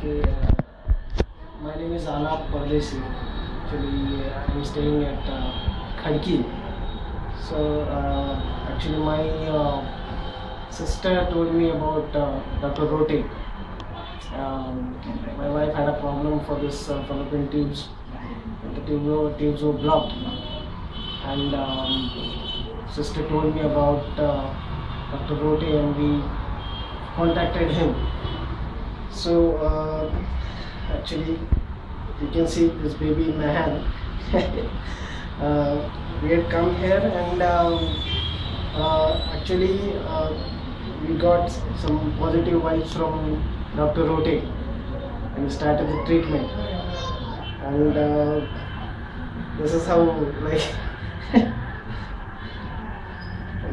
Okay, my name is Alap Pardesi. Actually, I'm staying at Khadki. So, actually, my sister told me about Dr. Rote. My wife had a problem for this fallopian tubes. The tubes were blocked, and sister told me about Dr. Rote, and we contacted him. So actually, you can see this baby in my hand. We had come here, and actually we got some positive vibes from Dr. Rote, and we started the treatment. And this is how, like,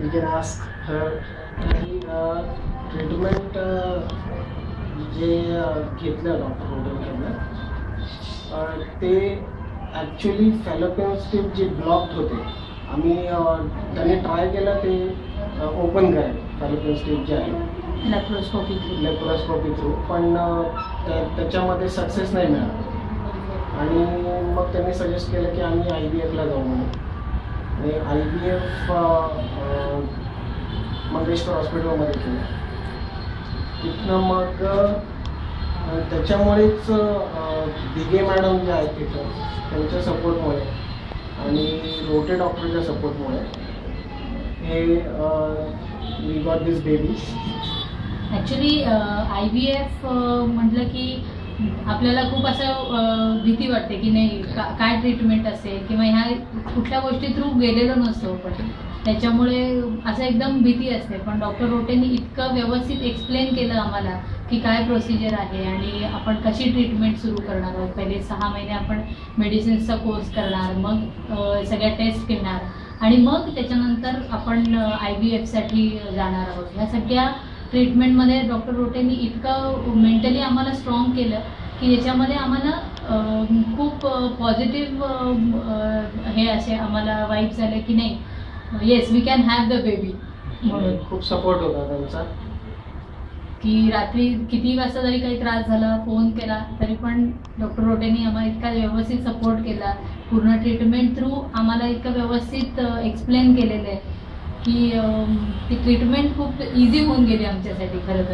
you can ask her. Treatment जे घेतलं doctor रोटेकडनं ते actually fallopian tube जे blocked होते, आम्ही त्यांनी try केलं ते open करायला फॅलोपियन ट्यूब जे आहे लेप्रोस्कोपी थ्रू, पण त्याच्यामध्ये सक्सेस नाही मिळाला. आणि मग त्यांनी सजेस्ट केलं की आम्ही IVFला जाऊ म्हणून. आणि IVF मंगेशकर हॉस्पिटलमध्ये केलं. तिथनं मग त्याच्यामुळेच दिघे मॅडम जे आहेत तिथं, त्यांच्या सपोर्टमुळे आणि रोटे डॉक्टरच्या सपोर्टमुळे हे we got this baby. Actually IVF म्हटलं की आपल्याला खूप असं भीती वाटते की नाही काय ट्रीटमेंट असेल किंवा ह्या कुठल्या गोष्टी थ्रू गेलेलो नसतो, पण त्याच्यामुळे असं एकदम भीती असते. पण डॉक्टर रोटेंनी इतकं व्यवस्थित एक्सप्लेन केलं आम्हाला की काय प्रोसिजर आहे आणि आपण कशी ट्रीटमेंट सुरू करणार आहोत. पहिले 6 महिने आपण मेडिसिन्सचा कोर्स करणार, मग सगळ्या टेस्ट घेणार आणि मग त्याच्यानंतर आपण IVFसाठी जाणार आहोत. ह्या सगळ्या ट्रीटमेंटमध्ये डॉक्टर रोटेंनी इतकं मेंटली आम्हाला स्ट्रॉंग केलं की याच्यामध्ये आम्हाला खूप पॉझिटिव्ह हे असे आम्हाला वाईब्स आले की नाही, yes we can have the baby. म्हणून खूप सपोर्ट होता त्यांचा की रात्री किती वाजता जरी काही त्रास झाला, फोन केला तरी पण डॉक्टर रोटेंनी आम्हाला इतका व्यवस्थित सपोर्ट केला. पूर्ण ट्रीटमेंट थ्रू आम्हाला इतकं व्यवस्थित एक्सप्लेन केलेलं आहे की ती ट्रीटमेंट खूप इझी होऊन गेली आमच्यासाठी खरं तर.